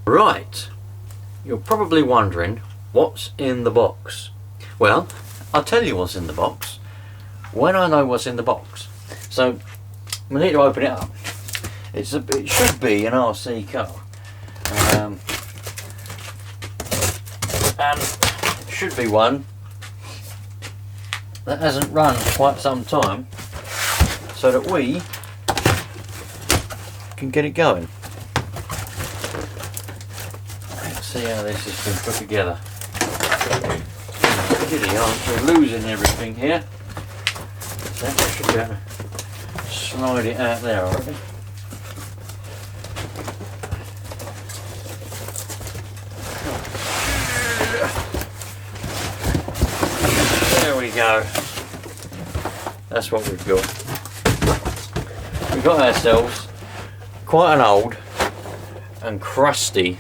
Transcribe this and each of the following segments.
Right, you're probably wondering what's in the box. Well, I'll tell you what's in the box when I know what's in the box. So we need to open it up. It should be an RC car, and it should be one that hasn't run for quite some time, so that we can get it going. Let's see how this has been put together. Giddy, aren't we? Losing everything here. So I should be able to slide it out there, I reckon. There we go. That's what we've got. We've got ourselves quite an old and crusty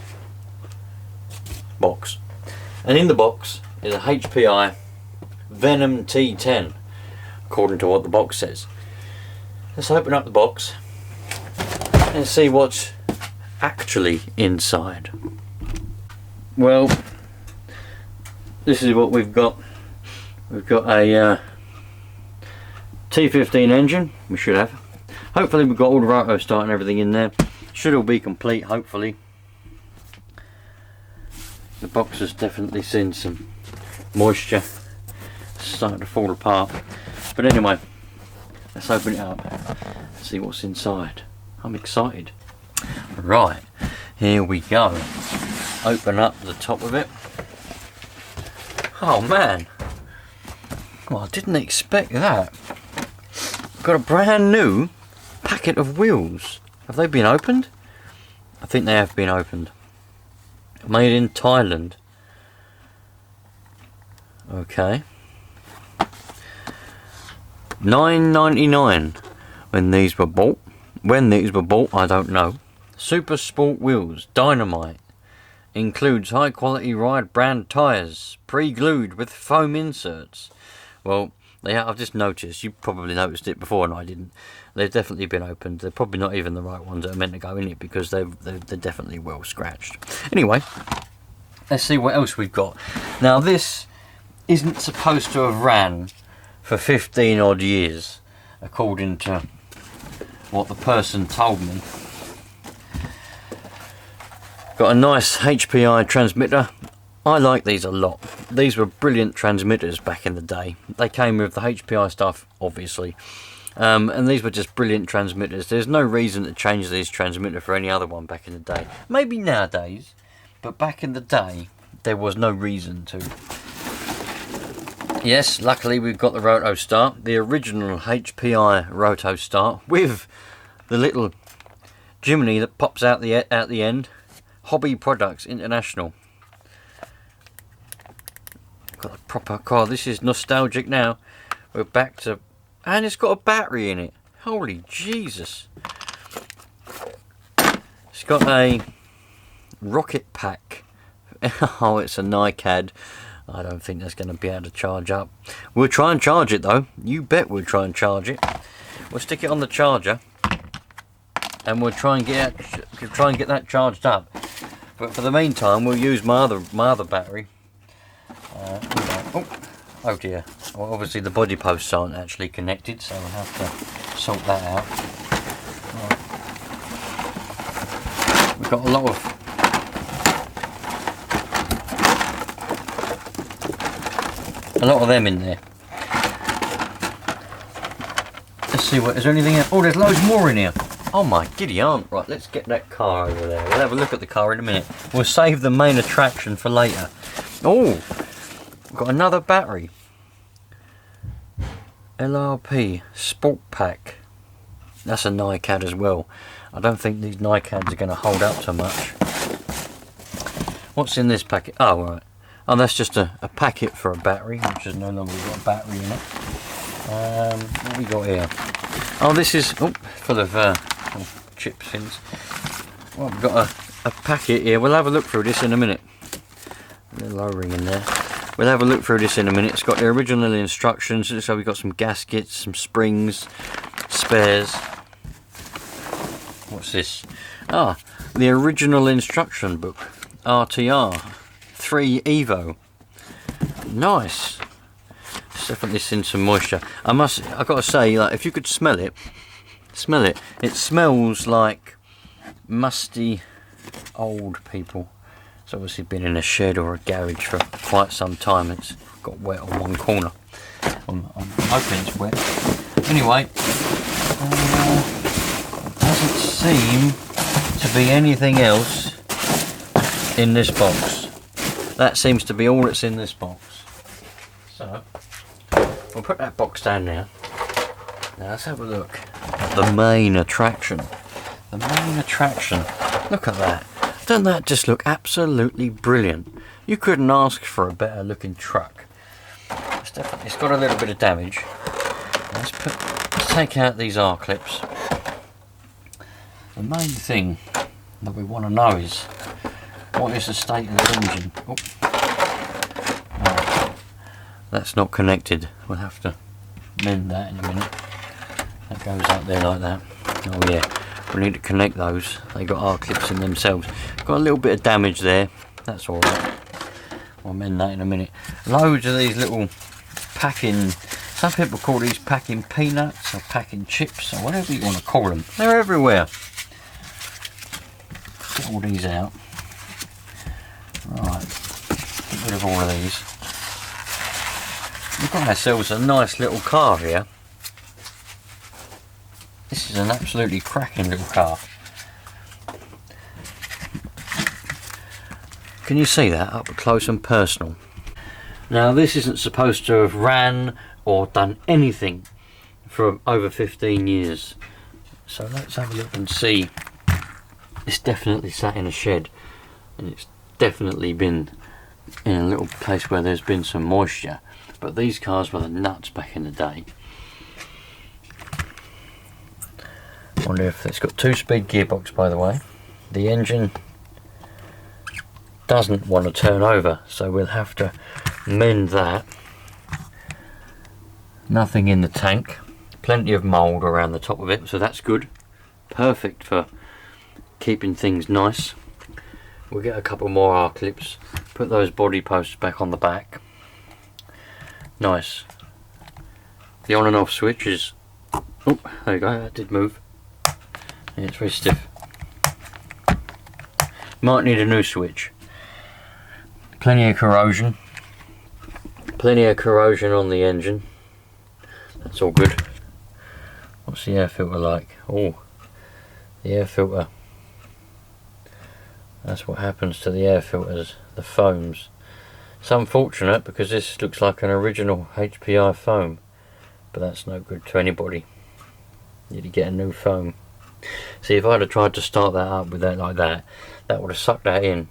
box, and in the box is a HPI Venom T10, according to what the box says. Let's open up the box and see what's actually inside. Well, this is what we've got. We've got a T10 engine, we should have. Hopefully we've got all the roto start and everything in there. Should all be complete, hopefully. The box has definitely seen some moisture. It's starting to fall apart. But anyway, let's open it up and see what's inside. I'm excited. Right, here we go. Open up the top of it. Oh man, well, I didn't expect that. Got a brand new packet of wheels. Have they been opened? I think they have been opened. Made in Thailand. Okay. $9.99 when these were bought. When these were bought, I don't know. Super Sport wheels, dynamite. Includes high quality ride brand tyres, pre-glued with foam inserts. Well, I've just noticed, you probably noticed it before and I didn't. They've definitely been opened. They're probably not even the right ones that are meant to go in it, because they're definitely well scratched. Anyway, let's see what else we've got. Now this isn't supposed to have ran for 15 odd years, according to what the person told me. Got a nice HPI transmitter. I like these a lot. These were brilliant transmitters back in the day. They came with the HPI stuff, obviously. And these were just brilliant transmitters. There's no reason to change these transmitter for any other one back in the day. Maybe nowadays, but back in the day, there was no reason to. Yes, luckily we've got the roto start. The original HPI roto start with the little chimney that pops out the end. Hobby Products International. Got a proper car. This is nostalgic now. We're back to, and it's got a battery in it. Holy Jesus. It's got a rocket pack. Oh, it's a NiCad. I don't think that's going to be able to charge up. We'll try and charge it though. You bet we'll try and charge it. We'll stick it on the charger and we'll try and get that charged up. But for the meantime, we'll use my other battery. Oh dear. Well, obviously the body posts aren't actually connected, so we'll have to sort that out. Right. We've got a lot of them in there. Let's see what, is there anything else? Oh, there's loads more in here. Oh my giddy aunt. Right, let's get that car over there. We'll have a look at the car in a minute. We'll save the main attraction for later. Oh, we've got another battery. LRP Sport Pack. That's a NiCad as well. I don't think these NiCads are going to hold up so much. What's in this packet? Oh, right. Oh, that's just a packet for a battery, which is no longer got a battery in it. What have we got here? Oh, this is full of chip things. Well, we've got a packet here. We'll have a look through this in a minute. A little O-ring in there. We'll have a look through this in a minute. It's got the original instructions. So we've got some gaskets, some springs, spares. What What's this? Ah, the original instruction book. RTR 3 Evo. Nice. It's definitely seen some moisture. I've got to say, like, if you could smell it. It smells like musty old people. It's obviously been in a shed or a garage for quite some time. It's got wet on one corner. I'm hoping it's wet. Anyway, doesn't seem to be anything else in this box. That seems to be all that's in this box. So we'll put that box down now. Now let's have a look at the main attraction. The main attraction. Look at that. Doesn't that just look absolutely brilliant? You couldn't ask for a better looking truck. It's got a little bit of damage. Let's take out these R clips. The main thing that we want to know is what is the state of the engine. Oh. Oh, that's not connected. We'll have to mend that in a minute. That goes up there like that. Oh yeah, we need to connect those. They got R clips in themselves. Got a little bit of damage there. That's all right. I'll mend that in a minute. Loads of these little packing. Some people call these packing peanuts or packing chips or whatever you want to call them. They're everywhere. Get all these out. Right. Get rid of all of these. We've got ourselves a nice little car here. This is an absolutely cracking little car. Can you see that up close and personal? Now this isn't supposed to have ran or done anything for over 15 years. So let's have a look and see. It's definitely sat in a shed, and it's definitely been in a little place where there's been some moisture. But these cars were the nuts back in the day. Wonder if it's got 2-speed gearbox, by the way. The engine doesn't want to turn over, so we'll have to mend that. Nothing in the tank. Plenty of mould around the top of it, so that's good. Perfect for keeping things nice. We'll get a couple more R clips, put those body posts back on the back. Nice. The on and off switch is, oh, there you go, that did move. Yeah, it's very stiff. Might need a new switch. Plenty of corrosion. Plenty of corrosion on the engine. That's all good. What's the air filter like? Oh, the air filter. That's what happens to the air filters, the foams. It's unfortunate because this looks like an original HPI foam, but that's no good to anybody. You need to get a new foam. See, if I'd have tried to start that up with that like that, that would have sucked that in.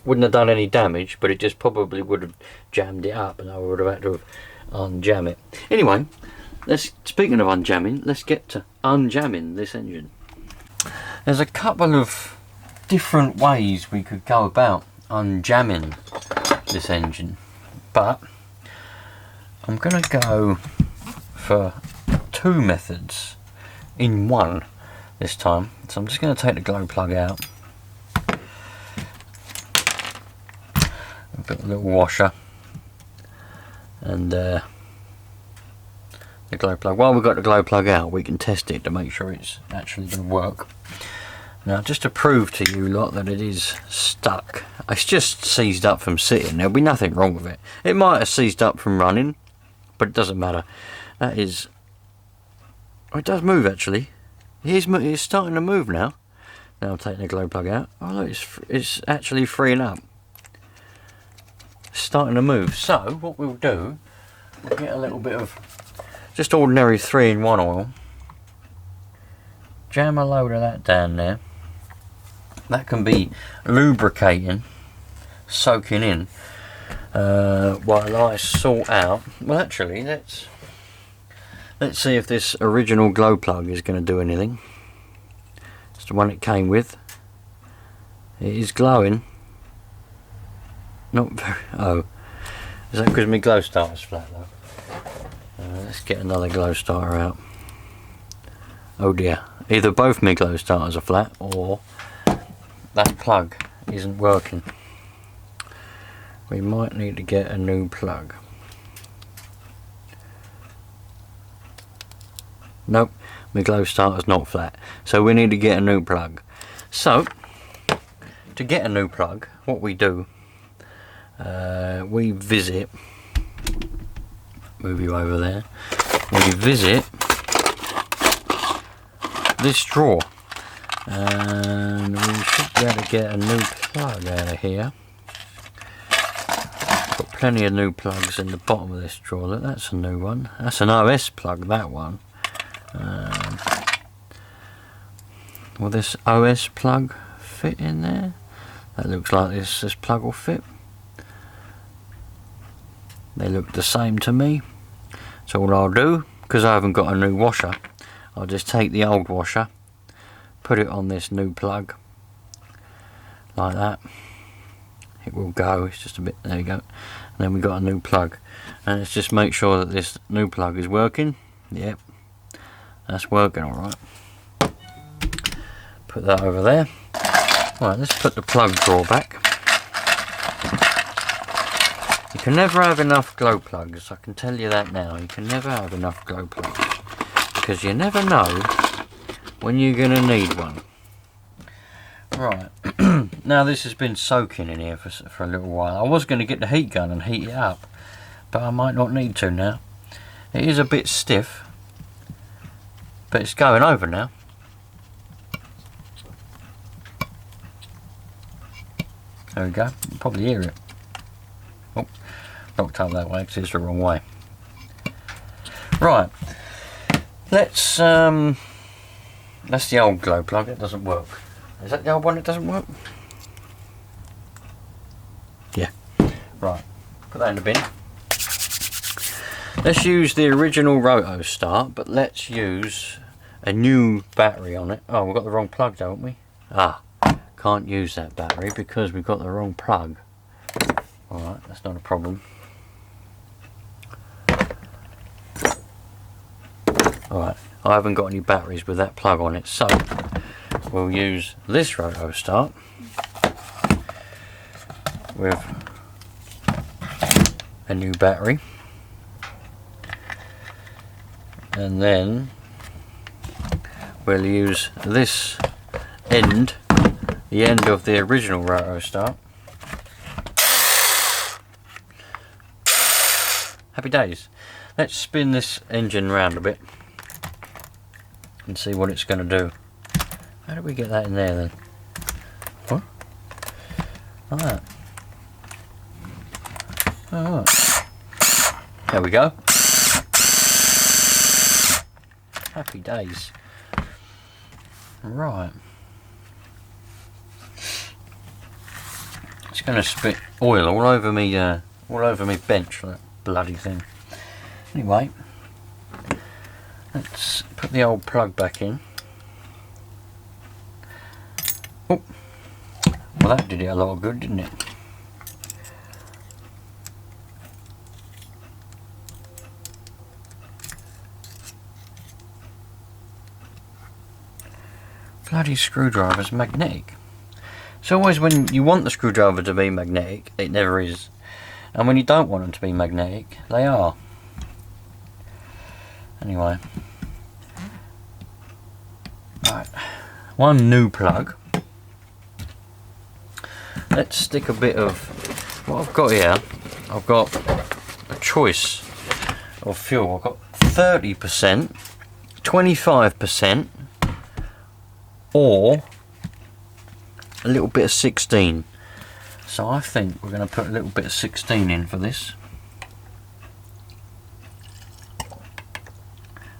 Wouldn't have done any damage, but it just probably would have jammed it up, and I would have had to have unjam it. Anyway, speaking of unjamming, let's get to unjamming this engine. There's a couple of different ways we could go about unjamming this engine, but I'm going to go for 2 methods in one this time. So I'm just going to take the glow plug out. I've got a little washer and the glow plug. While we've got the glow plug out, we can test it to make sure it's actually going to work. Now, just to prove to you lot that it is stuck, it's just seized up from sitting. There'll be nothing wrong with it. It might have seized up from running, but it doesn't matter. That is, oh, it does move actually. It's starting to move now. Now I'm taking the glow plug out. Oh look, it's actually freeing up. It's starting to move. So what we'll do, we'll get a little bit of just ordinary 3-in-1 oil. Jam a load of that down there. That can be lubricating, soaking in, while I sort out. Well, actually, let's see if this original glow plug is going to do anything. It's the one it came with. It is glowing. Not very. Oh, is that because my glow starter's flat though? Let's get another glow starter out. Oh dear, either both my glow starters are flat or that plug isn't working. We might need to get a new plug. Nope, my glow starter's not flat, so we need to get a new plug. So to get a new plug, what we do, we visit, move you over there, we visit this drawer, and we should be able to get a new plug out of here. Got plenty of new plugs in the bottom of this drawer. Look, that's a new one. That's an OS plug, that one. Will this OS plug fit in there? That looks like this plug will fit. They look the same to me. So what I'll do, because I haven't got a new washer, I'll just take the old washer, put it on this new plug, like that. It will go, it's just a bit, there you go. And then we've got a new plug. And let's just make sure that this new plug is working. Yep, that's working alright. Put that over there. Right, let's put the plug drawer back. You can never have enough glow plugs, I can tell you that now. You can never have enough glow plugs, because you never know when you're going to need one. Right, now this has been soaking in here for a little while. I was going to get the heat gun and heat it up, but I might not need to now. It is a bit stiff, but it's going over now. There we go, you can probably hear it. Oh, knocked up that way because it's the wrong way. Right, let's that's the old glow plug, it doesn't work. Is that the old one that doesn't work? Yeah. Right, put that in the bin. Let's use the original roto start, but let's use a new battery on it. Oh, we've got the wrong plug, don't we? Ah, can't use that battery because we've got the wrong plug. Alright, that's not a problem. Alright, I haven't got any batteries with that plug on it, so we'll use this roto start with a new battery, and then we'll use this end, the end of the original roto start. Happy days. Let's spin this engine round a bit and see what it's going to do. How did we get that in there then? What? Like that. Alright. There we go. Happy days. Right. It's going to spit oil all over me bench, that bloody thing. Anyway, let's put the old plug back in. Oh, well that did it a lot of good, didn't it? Bloody screwdriver's magnetic. It's always when you want the screwdriver to be magnetic, it never is. And when you don't want them to be magnetic, they are. Anyway. Right. One new plug. Let's stick a bit of what I've got here. I've got a choice of fuel. I've got 30%, 25%, or a little bit of 16. So I think we're going to put a little bit of 16 in for this.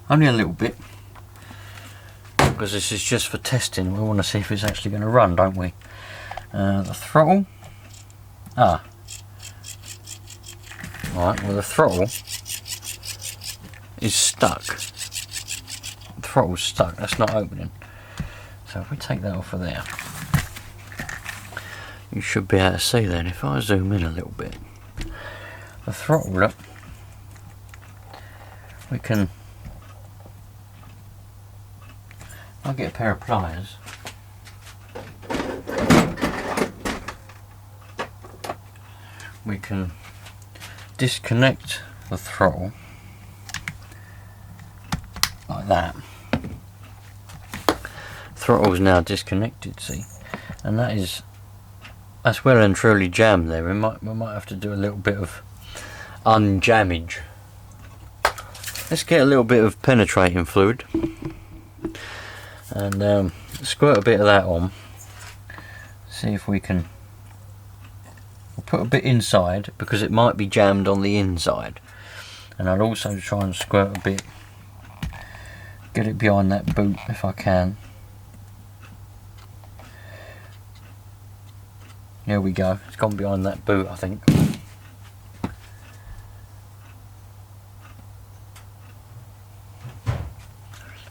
Only a little bit, because this is just for testing. We want to see if it's actually going to run, don't we? The throttle. Ah. Right, well the throttle is stuck. The throttle's stuck, that's not opening. So if we take that off of there, you should be able to see then, if I zoom in a little bit, the throttle up, we can I'll get a pair of pliers. We can disconnect the throttle like that. Throttle is now disconnected, see, and that's well and truly jammed there. We might have to do a little bit of unjammage. Let's get a little bit of penetrating fluid and squirt a bit of that on. See if we can. We'll put a bit inside because it might be jammed on the inside, and I'll also try and squirt a bit, get it behind that boot if I can. There we go, it's gone behind that boot, I think.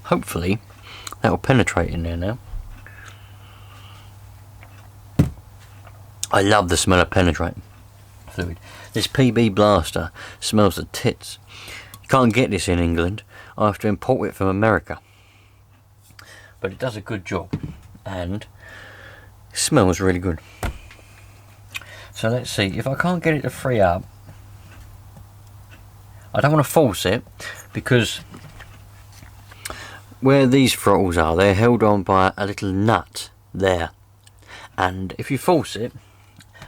Hopefully that will penetrate in there now. I love the smell of penetrating fluid. This PB blaster smells the tits. You can't get this in England. I have to import it from America. But it does a good job and it smells really good. So let's see, if I can't get it to free up, I don't want to force it because where these throttles are, they're held on by a little nut there, and if you force it,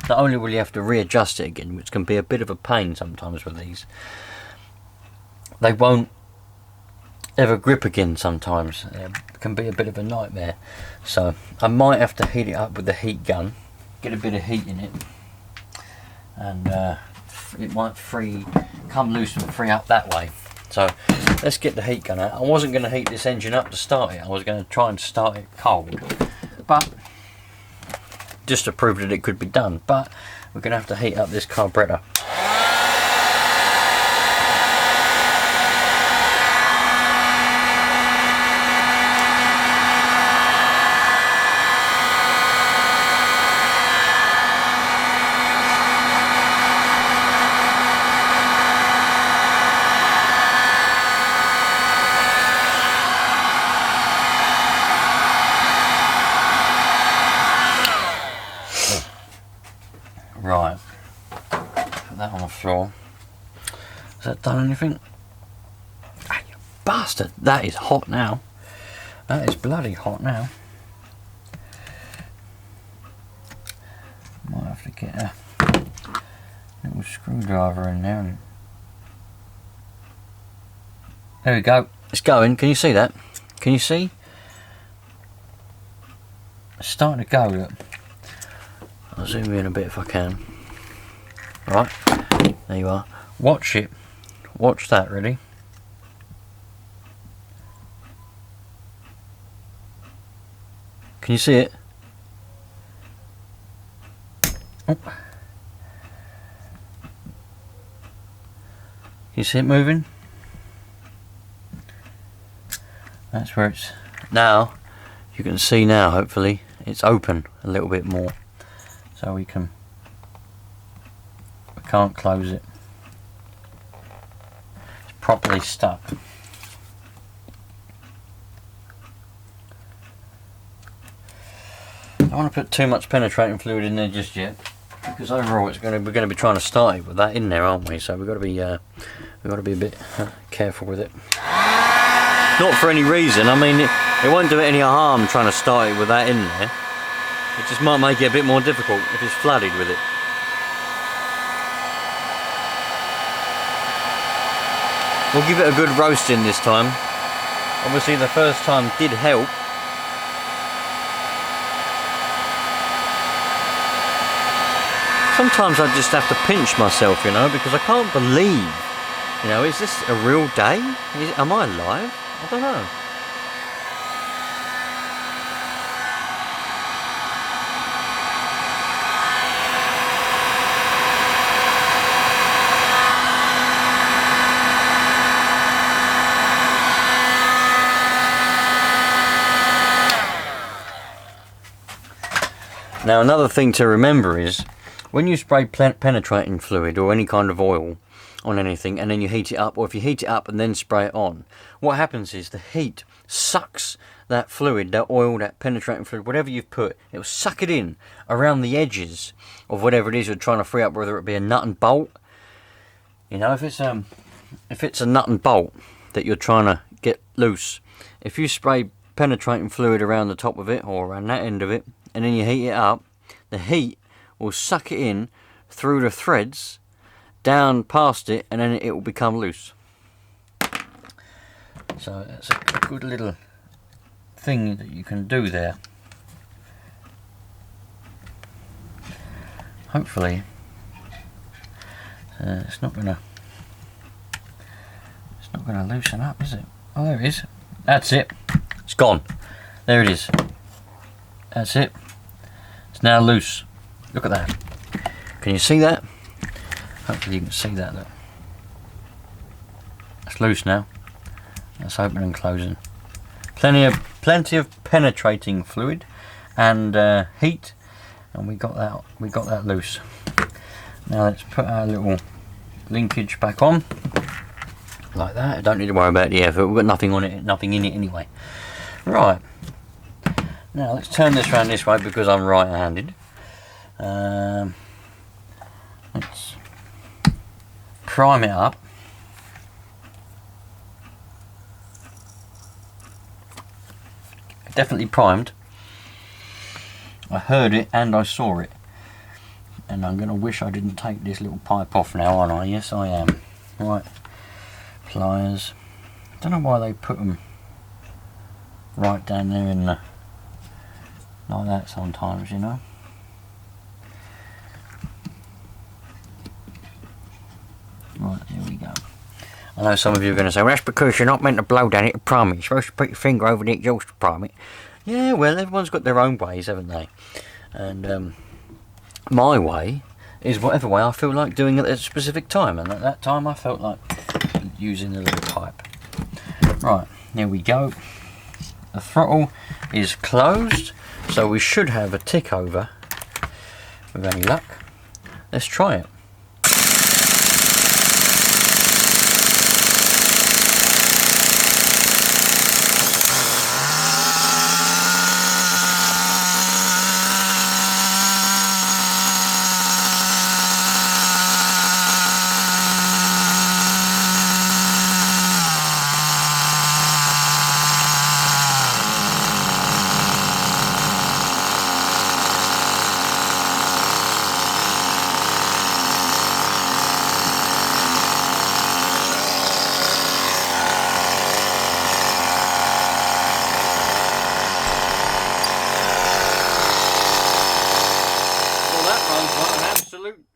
not only will you have to readjust it again, which can be a bit of a pain sometimes with these, they won't ever grip again sometimes. It can be a bit of a nightmare. So I might have to heat it up with the heat gun, get a bit of heat in it, and it might come loose and free up that way. So let's get the heat gun out. I wasn't going to heat this engine up to start it. I was going to try and start it cold, but just to prove that it could be done. But we're going to have to heat up this carburetor. Right, put that on the floor. Has that done anything? Ah, you bastard! That is hot now. That is bloody hot now. Might have to get a little screwdriver in there. And there we go. It's going. Can you see that? Can you see? It's starting to go. Look. I'll zoom in a bit if I can. Right, there you are. Watch it. Watch that, really. Can you see it? Oh. Can you see it moving? That's where it's... Now, you can see now, hopefully, it's open a little bit more. So we can't close it. It's properly stuck. I don't want to put too much penetrating fluid in there just yet, because overall we're going to be trying to start it with that in there, aren't we? So we've got to be a bit careful with it. Not for any reason. I mean, it won't do it any harm trying to start it with that in there. It just might make it a bit more difficult if it's flooded with it. We'll give it a good roasting this time. Obviously the first time did help. Sometimes I just have to pinch myself, you know, because I can't believe, you know, is this a real day? Am I alive? I don't know. Now another thing to remember is when you spray penetrating fluid or any kind of oil on anything and then you heat it up, or if you heat it up and then spray it on, what happens is the heat sucks that fluid, that oil, that penetrating fluid, whatever you've put, it will suck it in around the edges of whatever it is you're trying to free up, whether it be a nut and bolt. You know, if it's a nut and bolt that you're trying to get loose, if you spray penetrating fluid around the top of it or around that end of it, and then you heat it up, the heat will suck it in through the threads down past it, and then it will become loose. So that's a good little thing that you can do there. Hopefully it's not gonna loosen up, is it? Oh, there it is. That's it. It's gone. There it is. That's it. It's now loose. Look at that. Can you see that? Hopefully you can see that. Look. It's loose now. That's open and closing. Plenty of penetrating fluid and heat, and we got that loose. Now let's put our little linkage back on like that. I don't need to worry about the effort. We've got nothing on it, nothing in it anyway. Right. Now let's turn this around this way because I'm right-handed. Let's prime it up. Definitely primed. I heard it and I saw it. And I'm going to wish I didn't take this little pipe off now, aren't I? Yes, I am. Right. Pliers. Don't know why they put them right down there in the... like that sometimes, you know. Right, there we go. I know some of you are going to say, well, that's because you're not meant to blow down it to prime it. You're supposed to put your finger over the exhaust to prime it. Yeah, well, everyone's got their own ways, haven't they? And my way is whatever way I feel like doing it at a specific time. And at that time, I felt like using the little pipe. Right, there we go. The throttle is closed, so we should have a tick over with any luck. Let's try it.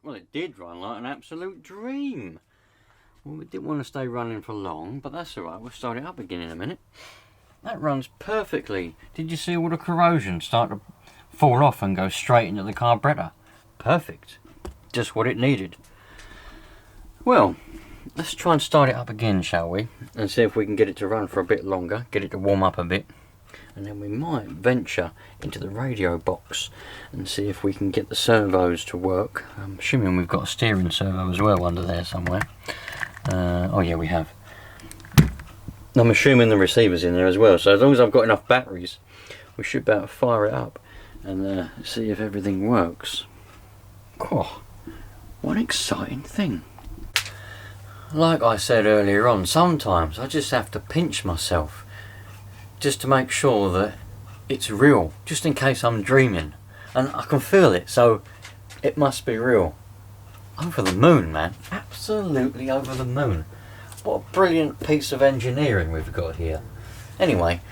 Well, it did run like an absolute dream. Well, we didn't want to stay running for long, but that's alright. We'll start it up again in a minute. That runs perfectly. Did you see all the corrosion start to fall off and go straight into the carburetor? Perfect. Just what it needed. Well, let's try and start it up again, shall we? And see if we can get it to run for a bit longer, get it to warm up a bit. And then we might venture into the radio box and see if we can get the servos to work. I'm assuming we've got a steering servo as well under there somewhere. Oh yeah, we have. I'm assuming the receiver's in there as well, so as long as I've got enough batteries, we should be able to fire it up and see if everything works. Oh, what an exciting thing. Like I said earlier on, sometimes I just have to pinch myself just to make sure that it's real, just in case I'm dreaming. And I can feel it, so it must be real. Over the moon, man. Absolutely over the moon. What a brilliant piece of engineering we've got here. Anyway,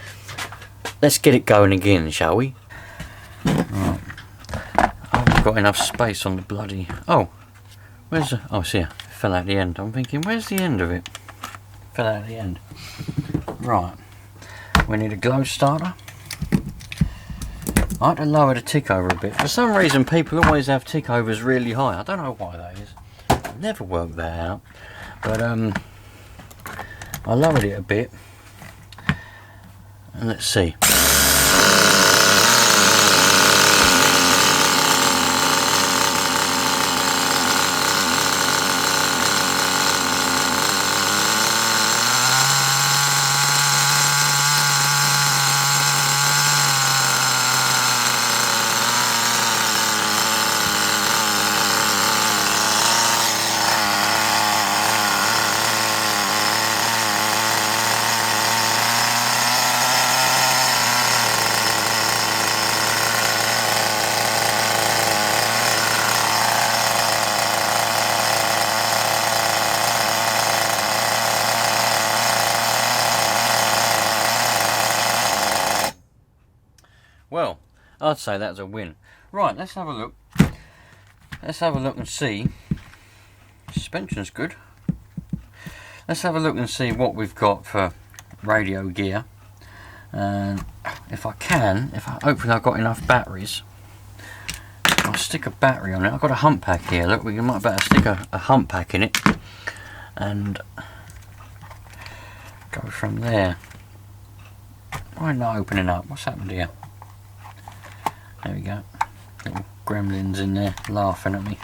let's get it going again, shall we? Right. I haven't got enough space on the bloody... Oh, where's the... Oh, see, it fell out the end. I'm thinking, where's the end of it? Fell out the end. Right. We need a glow starter. I like to lower the tick over a bit. For some reason people always have tick overs really high. I don't know why that is. I've never worked that out. But I lowered it a bit. And let's see. I'd say that's a win. Right, let's have a look. Let's have a look and see. Suspension's good. Let's have a look and see what we've got for radio gear. And if I can, hopefully I've got enough batteries, I'll stick a battery on it. I've got a hump pack here. Look, we might better stick a hump pack in it and go from there. Why not opening up? What's happened here? There we go. Little gremlins in there laughing at me.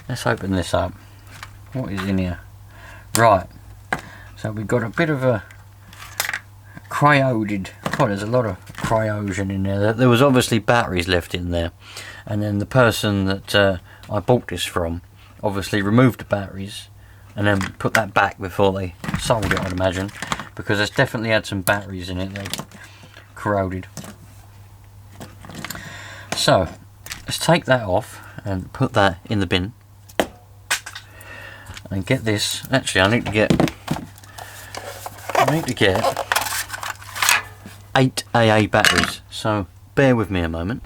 Let's open this up. What is in here? Right. So we've got a bit of a cryoded. Oh, there's a lot of cryogen in there. There was obviously batteries left in there, and then the person that I bought this from obviously removed the batteries and then put that back before they sold it, I'd imagine, because it's definitely had some batteries in it. They corroded. So let's take that off and put that in the bin and get this. Actually, I need to get 8 AA batteries, so bear with me a moment.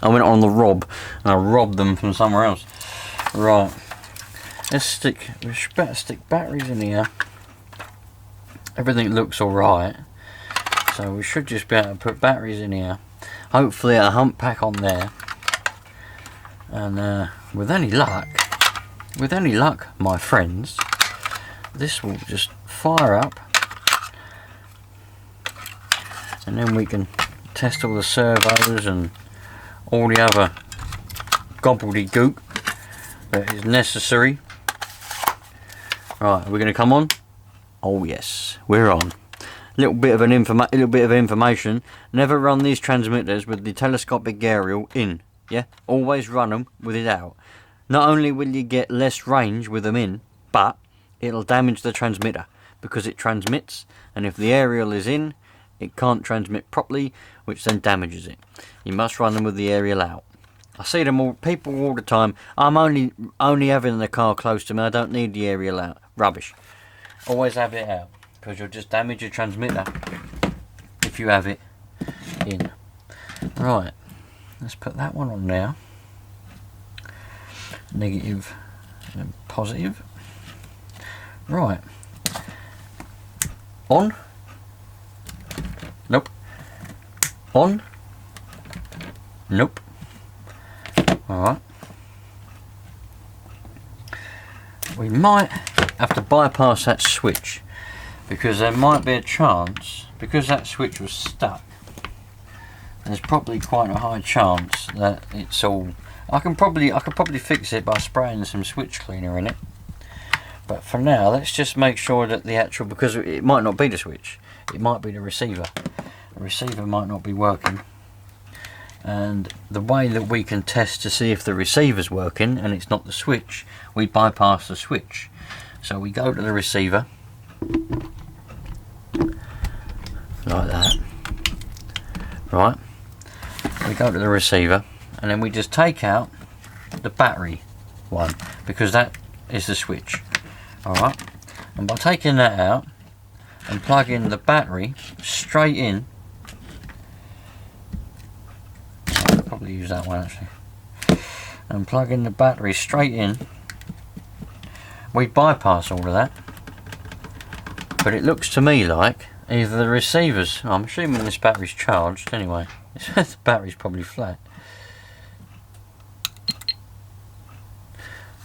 I went on the rob and I robbed them from somewhere else. Right, we better stick batteries in here. Everything looks alright, so we should just be able to put batteries in here. Hopefully a hump pack on there, and with any luck, my friends, this will just fire up, and then we can test all the servos and all the other gobbledygook that is necessary. Right, are we going to come on? Oh yes, we're on. Little bit of information. Never run these transmitters with the telescopic aerial in. Yeah, always run them with it out. Not only will you get less range with them in, but it'll damage the transmitter because it transmits, and if the aerial is in, it can't transmit properly, which then damages it. You must run them with the aerial out. I see them all, people all the time. I'm only having the car close to me. I don't need the aerial out. Rubbish. Always have it out, because you'll just damage your transmitter if you have it in. Right, let's put that one on now. Negative and positive. Right. On. Nope. On. Nope. Alright. We might have to bypass that switch, because there might be a chance, because that switch was stuck, there's probably quite a high chance that it's all. I could probably fix it by spraying some switch cleaner in it. But for now, let's just make sure that the actual, because it might not be the switch, it might be the receiver. The receiver might not be working. And the way that we can test to see if the receiver's working and it's not the switch, we bypass the switch. So we go to the receiver, like that. Right. We go to the receiver, and then we just take out the battery one, because that is the switch. Alright, and by taking that out and plugging the battery straight in, I'll probably use that one actually, and plugging the battery straight in, we bypass all of that. But it looks to me like either the receivers, I'm assuming this battery's charged anyway, the battery's probably flat,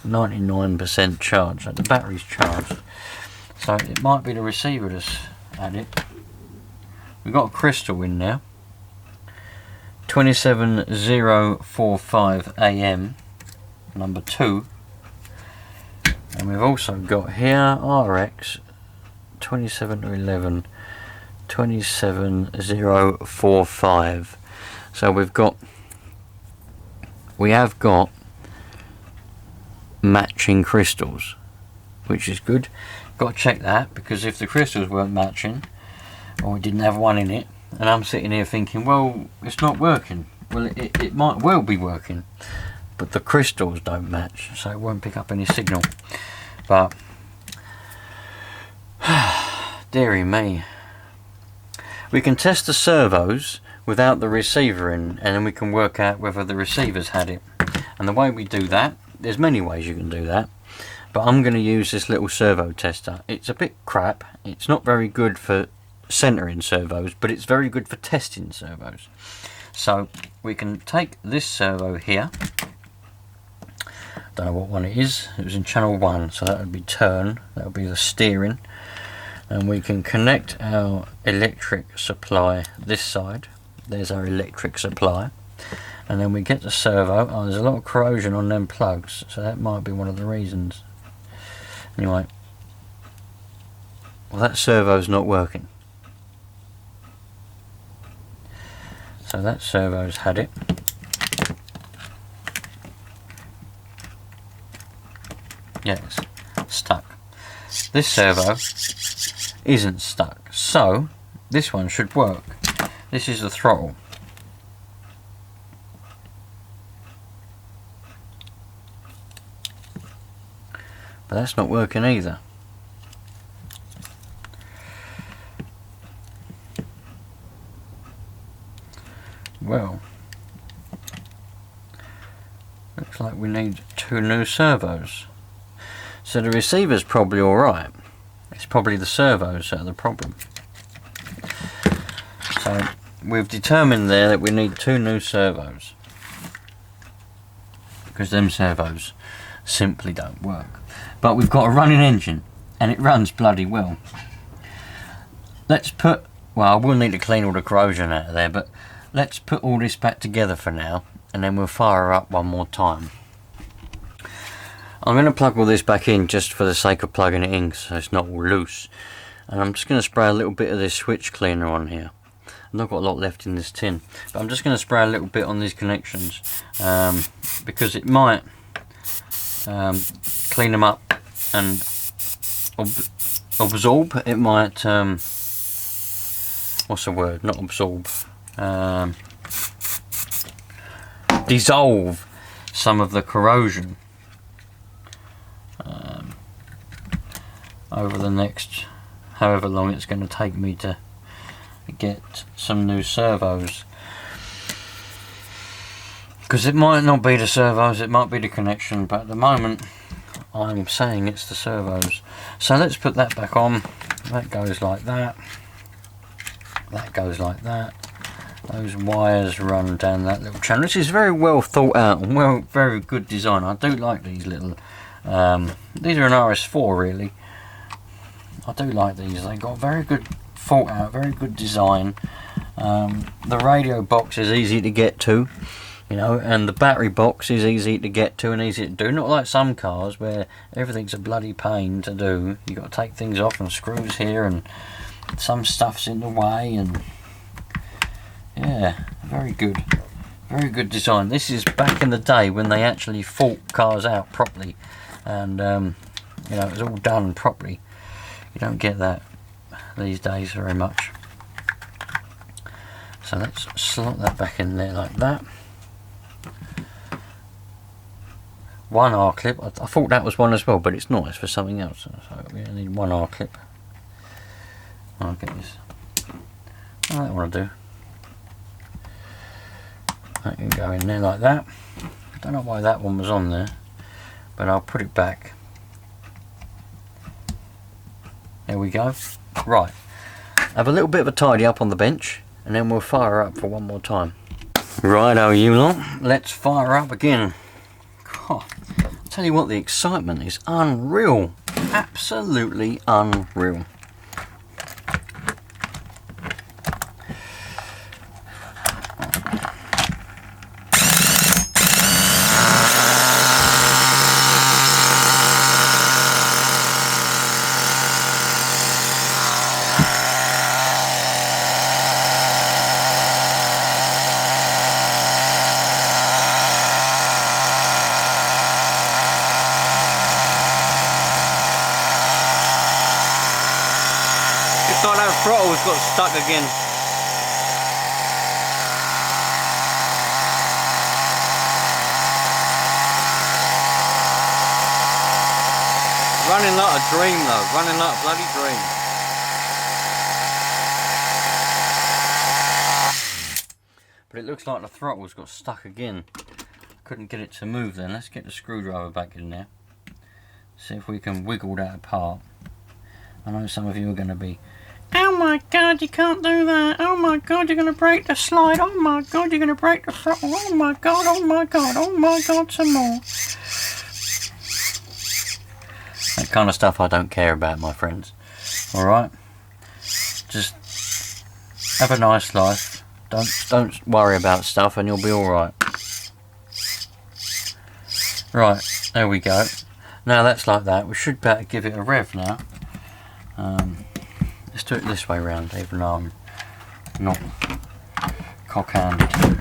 99% charged, so the battery's charged, so it might be the receiver that's at it. We've got a crystal in now, 27045 AM, number 2, and we've also got here RX 2711 27045. So we have got matching crystals, which is good. Got to check that, because if the crystals weren't matching, or we didn't have one in it, and I'm sitting here thinking, well, it's not working. Well, it might well be working, but the crystals don't match, so it won't pick up any signal. But dearie me, We can test the servos without the receiver in, and then we can work out whether the receiver's had it. And the way we do that, there's many ways you can do that, but I'm going to use this little servo tester. It's a bit crap, it's not very good for centering servos, but it's very good for testing servos. So we can take this servo here, don't know what one it is, it was in channel 1, so that would be turn, that would be the steering, and we can connect our electric supply this side. There's our electric supply, and then we get the servo. Oh, there's a lot of corrosion on them plugs, so that might be one of the reasons. Anyway, well, that servo's not working, so that servo's had it. Yeah, it's stuck. This servo isn't stuck, so this one should work. This is the throttle. But that's not working either. Well, looks like we need 2 new servos. So the receiver's probably alright. It's probably the servos that are the problem. So we've determined there that we need 2 new servos, because them servos simply don't work. But we've got a running engine, and it runs bloody well. Let's put, well, I will need to clean all the corrosion out of there, but let's put all this back together for now, and then we'll fire up one more time. I'm going to plug all this back in just for the sake of plugging it in, so it's not all loose. And I'm just going to spray a little bit of this switch cleaner on here. I've not got a lot left in this tin, but I'm just going to spray a little bit on these connections, because it might clean them up and absorb. It might, what's the word? Not absorb. Dissolve some of the corrosion over the next however long it's going to take me to get some new servos, because it might not be the servos, it might be the connection, but at the moment I'm saying it's the servos. So let's put that back on. That goes like that, that goes like that. Those wires run down that little channel. This is very well thought out and very good design. I do like these little these are an RS4 really. I do like these. They got very good thought out, very good design. The radio box is easy to get to, you know, and the battery box is easy to get to and easy to do. Not like some cars where everything's a bloody pain to do. You got to take things off and screws here, and some stuff's in the way, and yeah, very good design. This is back in the day when they actually thought cars out properly, and you know, it was all done properly. You don't get that these days very much. So let's slot that back in there like that. One R clip. I thought that was one as well, but it's not. It's for something else. So we only need one R clip. I'll get this. Oh, that one will do. That can go in there like that. I don't know why that one was on there, but I'll put it back. There we go. Right, have a little bit of a tidy up on the bench, and then we'll fire up for one more time. Righto, you lot, let's fire up again. God, I'll tell you what, the excitement is unreal, absolutely unreal. Like that throttle's got stuck again. Running like a dream though, running like a bloody dream. But it looks like the throttle's got stuck again. Couldn't get it to move then. Let's get the screwdriver back in there. See if we can wiggle that apart. I know some of you are going to be, oh my god, you can't do that. Oh my god, you're going to break the slide. Oh my god, you're going to break the throttle. Oh my god, oh my god, oh my god, some more. That kind of stuff I don't care about, my friends. Alright? Just have a nice life. Don't worry about stuff and you'll be alright. Right, there we go. Now that's like that. We should better give it a rev now. Let's do it this way round, even though I'm not cock-handed.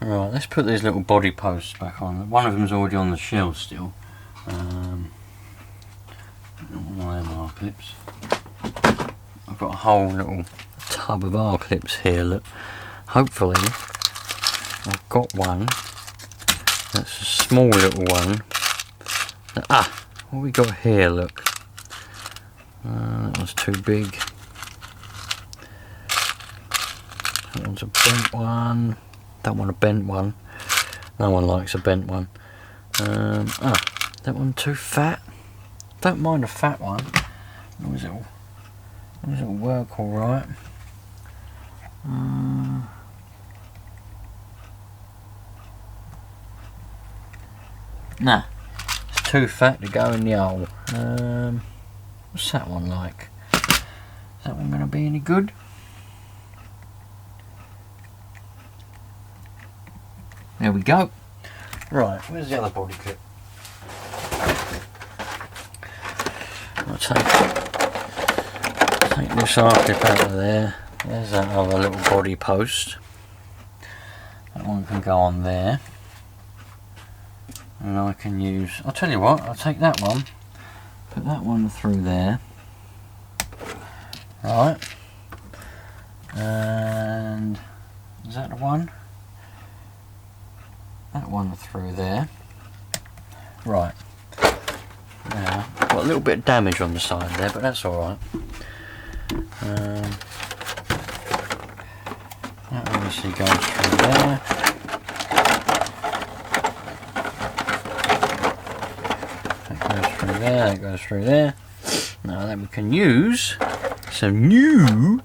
Right, let's put these little body posts back on. One of them's already on the shell still. One of them R-clips. I've got a whole little tub of R-clips here, look. Hopefully I've got one that's a small little one. What we got here, look. That was too big. That one's a bent one. Don't want a bent one. No one likes a bent one. That one too fat. Don't mind a fat one. As long as it'll work all right. Nah, it's too fat to go in the hole. What's that one like? Is that one going to be any good? There we go. Right, where's the other body clip? I'll take this R-clip out of there. There's that other little body post. That one can go on there. And I can use, I'll tell you what, I'll take that one, put that one through there. Right. And is that the one? That one through there. Right. Now, got a little bit of damage on the side there, but that's alright. That obviously goes through there. That goes through there, that goes through there. Now then we can use some new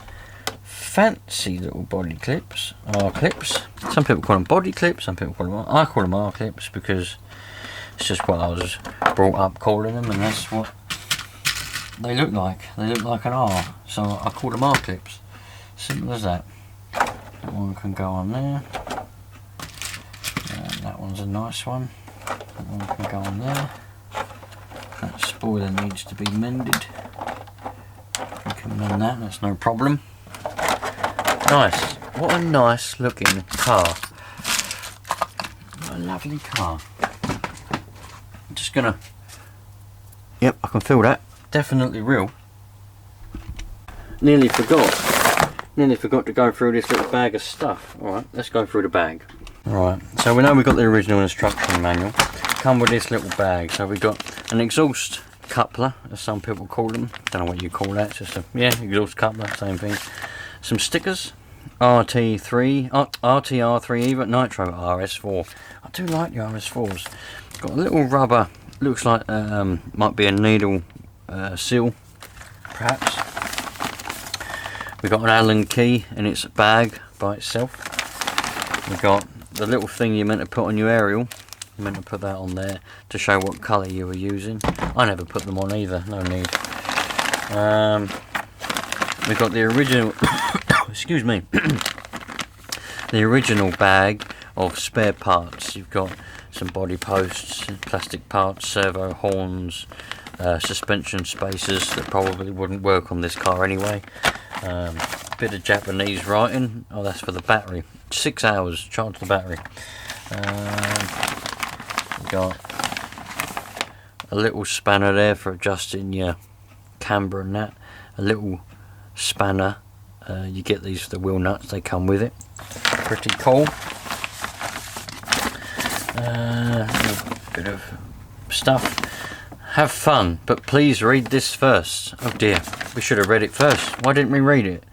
fancy little body clips, R-clips. Some people call them body clips, some people call them, I call them R-clips because it's just what I was brought up calling them, and that's what they look like. They look like an R, so I call them R-clips. Simple as that. That one can go on there. And that one's a nice one. That one can go on there. That spoiler needs to be mended. We can mend that, that's no problem. Nice. What a nice looking car. What a lovely car. I'm just gonna... Yep, I can feel that. Definitely real. Nearly forgot to go through this little bag of stuff. Alright, let's go through the bag. Alright, so we know we've got the original instruction manual. Come with this little bag. So we've got an exhaust coupler, as some people call them. Don't know what you call that. It's just a, yeah, exhaust coupler, same thing. Some stickers. RTR3E, but Nitro RS4. I do like the RS4s. Got a little rubber, looks like might be a needle seal, perhaps. We've got an Allen key in its bag by itself. We've got the little thing you're meant to put on your aerial, I meant to put that on there to show what colour you were using. I never put them on either, no need. We've got the original excuse me, the original bag of spare parts. You've got some body posts, plastic parts, servo horns, suspension spacers that probably wouldn't work on this car anyway. Bit of Japanese writing. Oh, that's for the battery. 6 hours, charge the battery. We've got a little spanner there for adjusting your camber and that. A little spanner. You get these for the wheel nuts, they come with it. Pretty cool. A bit of stuff. Have fun, but please read this first. Oh dear, we should have read it first. Why didn't we read it?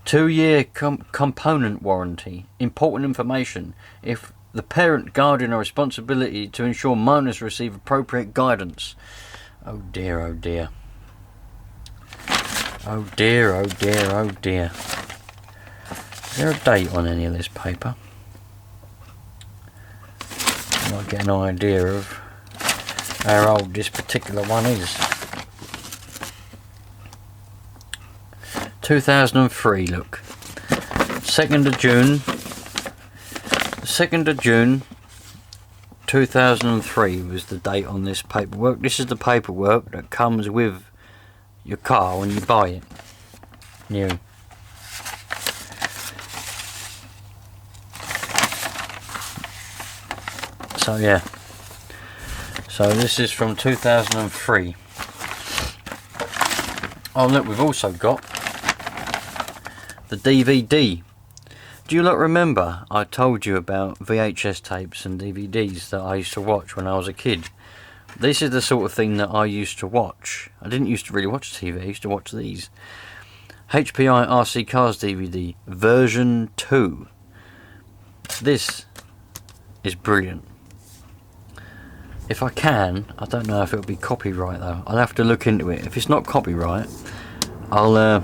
2-year component warranty. Important information. If the parent, guardian or responsibility to ensure minors receive appropriate guidance. Oh dear, oh dear. Oh dear, oh dear, oh dear. Is there a date on any of this paper? I might get an idea of how old this particular one is. 2003, look. 2nd of June. 2nd of June 2003 was the date on this paperwork. This is the paperwork that comes with your car when you buy it new. So yeah, so this is from 2003. Oh look, we've also got the DVD. Do you lot remember I told you about VHS tapes and DVDs that I used to watch when I was a kid? This is the sort of thing that I used to watch. I didn't used to really watch TV, I used to watch these. HPI RC Cars DVD version 2. This is brilliant. If I can, I don't know if it'll be copyright though. I'll have to look into it. If it's not copyright, I'll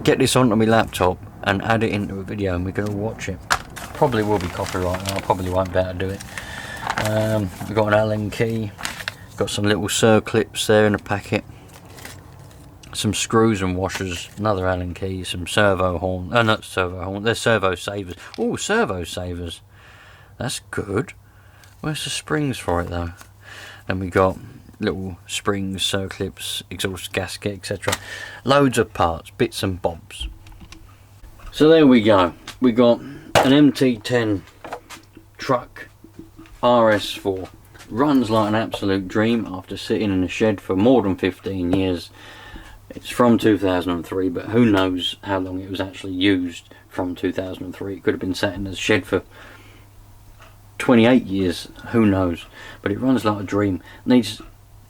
get this onto my laptop and add it into a video and we can all watch it. Probably will be copyright and I probably won't be able to do it. We've got an Allen key, got some little circlips there in a packet, some screws and washers, another Allen key, some servo horn, not servo horn, they're servo savers. Oh, servo savers, that's good. Where's the springs for it though? And we got little springs, circlips, exhaust gasket, etc. Loads of parts, bits and bobs. So there we go. We got an MT10 truck RS4. Runs like an absolute dream after sitting in a shed for more than 15 years. It's from 2003, but who knows how long it was actually used from 2003. It could have been sat in a shed for 28 years, who knows, but it runs like a dream. Needs,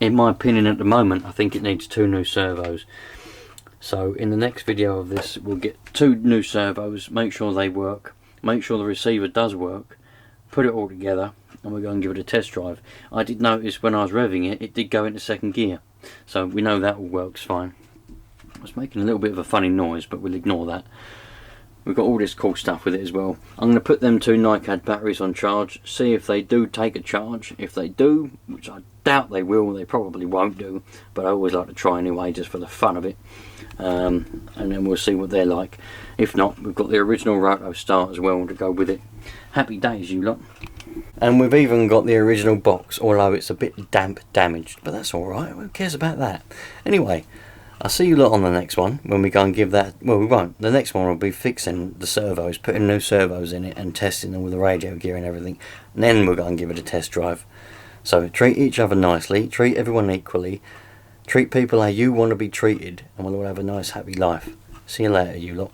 in my opinion at the moment, I think it needs 2 new servos. So in the next video of this we'll get 2 new servos, make sure they work, make sure the receiver does work, put it all together and we're going to give it a test drive. I did notice when I was revving it, it did go into 2nd gear, so we know that all works fine. It's making a little bit of a funny noise, but we'll ignore that. We've got all this cool stuff with it as well. I'm going to put them 2 NiCad batteries on charge, see if they do take a charge. If they do, which I doubt they will, they probably won't do, but I always like to try anyway, just for the fun of it. And then we'll see what they're like. If not, we've got the original roto start as well to go with it. Happy days, you lot. And we've even got the original box, although it's a bit damaged, but that's alright, who cares about that? Anyway, I'll see you lot on the next one when we go and give that, well we won't, the next one will be fixing the servos, putting new servos in it and testing them with the radio gear and everything, and then we're going to give it a test drive. So treat each other nicely, treat everyone equally, treat people how you want to be treated, and we'll all have a nice happy life. See you later, you lot.